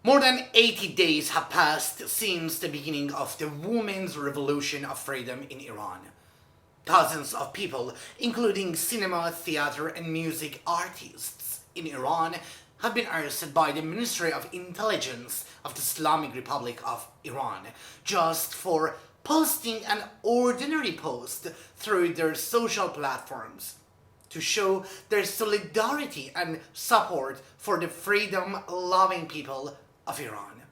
More than 80 days have passed since the beginning of the Women's Revolution of Freedom in Iran. Thousands of people, including cinema, theater, and music artists in Iran, have been arrested by the Ministry of Intelligence of the Islamic Republic of Iran just for posting an ordinary post through their social platforms to show their solidarity and support for the freedom-loving people of Iran.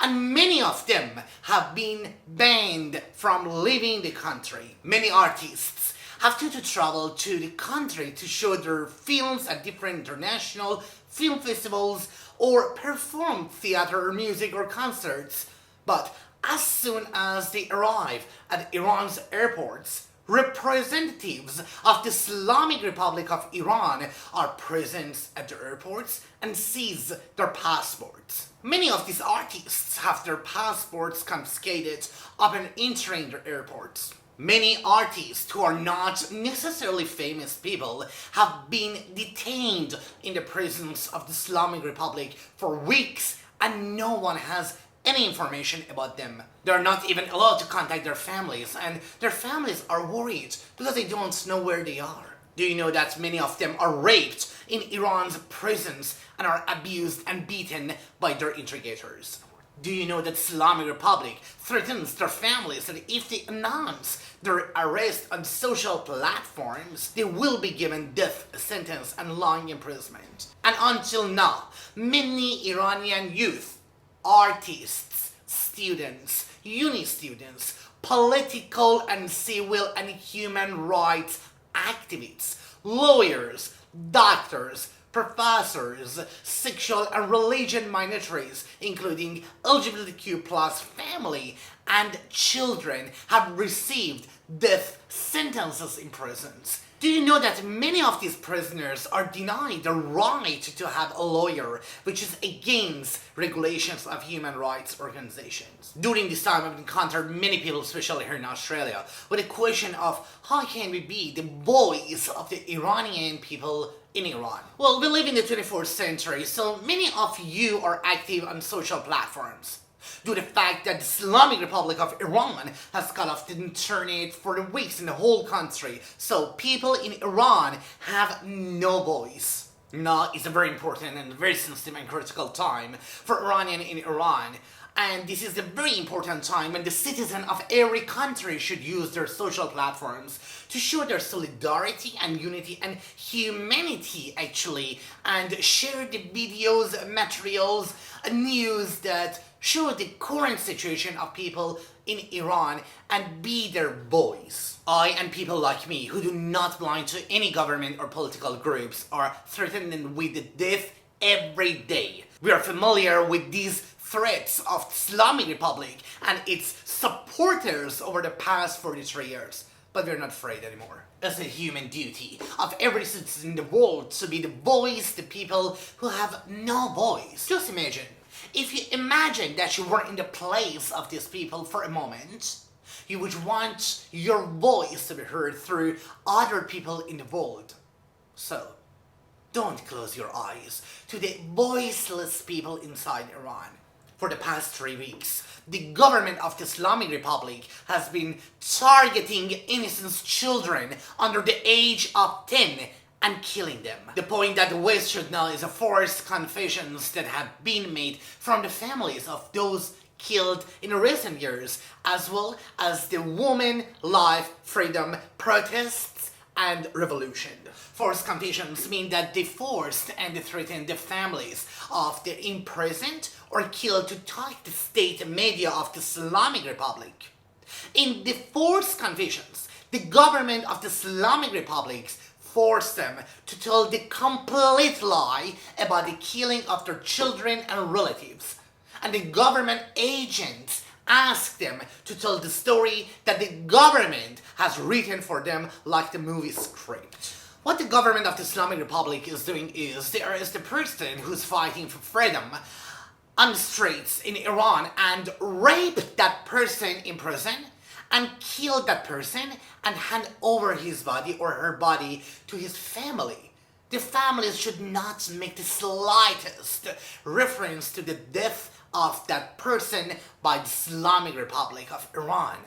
And many of them have been banned from leaving the country. Many artists have to travel to the country to show their films at different international film festivals or perform theater or music or concerts. But as soon as they arrive at Iran's airports, representatives of the Islamic Republic of Iran are present at the airports and seize their passports. Many of these artists have their passports confiscated upon entering the airports. Many artists who are not necessarily famous people have been detained in the prisons of the Islamic Republic for weeks and no one has any information about them. They're not even allowed to contact their families and their families are worried because they don't know where they are. Do you know that many of them are raped in Iran's prisons and are abused and beaten by their interrogators? Do you know that Islamic Republic threatens their families that if they announce their arrest on social platforms, they will be given death sentence and long imprisonment? And until now, many Iranian youth, artists, students, uni students, political and civil and human rights activists, lawyers, doctors, professors, sexual and religion minorities, including LGBTQ plus family and children, have received death sentences in prisons. Do you know that many of these prisoners are denied the right to have a lawyer, which is against regulations of human rights organizations? During this time, I've encountered many people, especially here in Australia, with a question of how can we be the voice of the Iranian people in Iran? Well, we live in the 21st century, so many of you are active on social platforms. Due to the fact that the Islamic Republic of Iran has cut off the internet for the weeks in the whole country, so people in Iran have no voice. Now is a very important and very sensitive and critical time for Iranian in Iran. And this is a very important time when the citizen of every country should use their social platforms to show their solidarity and unity and humanity actually, and share the videos, materials, news that show the current situation of people in Iran and be their voice. I and people like me who do not belong to any government or political groups are threatened with death every day. We are familiar with these threats of Islamic Republic and its supporters over the past 43 years. But we're not afraid anymore. It's a human duty of every citizen in the world to be the voice to people who have no voice. Just imagine, if you imagine that you were in the place of these people for a moment, you would want your voice to be heard through other people in the world. So, don't close your eyes to the voiceless people inside Iran. For the past 3 weeks, the government of the Islamic Republic has been targeting innocent children under the age of 10 and killing them. The point that the West should know is the forced confessions that have been made from the families of those killed in recent years, as well as the women life freedom protests and revolution. Forced confessions mean that they forced and threatened the families of the imprisoned or killed to talk the state media of the Islamic Republic. In the forced confessions, the government of the Islamic Republic forced them to tell the complete lie about the killing of their children and relatives. And the government agents asked them to tell the story that the government has written for them like the movie script. What the government of the Islamic Republic is doing is they arrest the person who's fighting for freedom on the streets in Iran and rape that person in prison and kill that person and hand over his body or her body to his family. The families should not make the slightest reference to the death of that person by the Islamic Republic of Iran,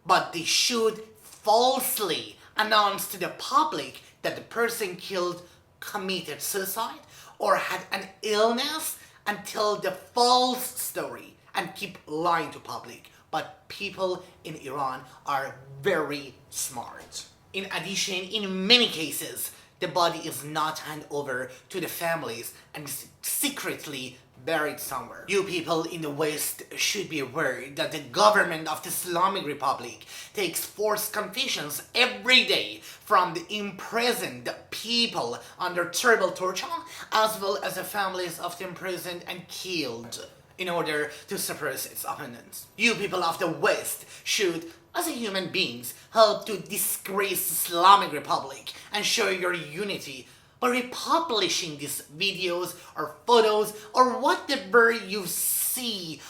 but they should falsely announce to the public that the person killed committed suicide or had an illness and tell the false story and keep lying to public. But people in Iran are very smart. In addition, in many cases, the body is not handed over to the families and is secretly buried somewhere. You people in the West should be aware that the government of the Islamic Republic takes forced confessions every day from the imprisoned people under terrible torture, as well as the families of the imprisoned and killed, in order to suppress its opponents. You people of the West should, as a human beings, help to disgrace the Islamic Republic and show your unity by republishing these videos or photos or whatever you see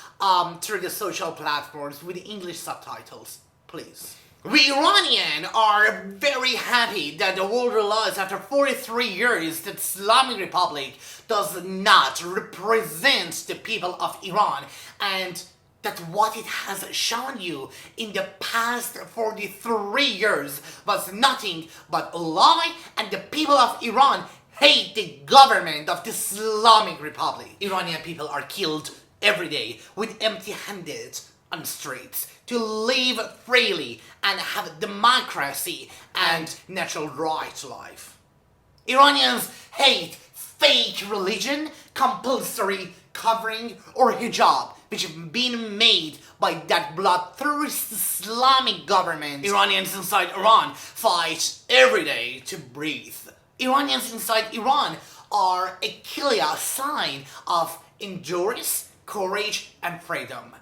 through the social platforms with English subtitles, please. We Iranians are very happy that the world realized after 43 years that Islamic Republic does not represent the people of Iran, and that what it has shown you in the past 43 years was nothing but a lie, and the people of Iran hate the government of the Islamic Republic. Iranian people are killed every day with empty-handed on the streets to live freely and have democracy and natural right to life. Iranians hate fake religion, compulsory covering, or hijab, which have been made by that bloodthirsty Islamic government. Iranians inside Iran fight every day to breathe. Iranians inside Iran are a clear sign of endurance, courage, and freedom.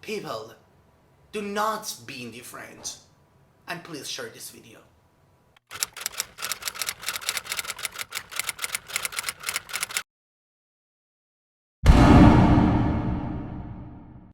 People, do not be indifferent, and please share this video.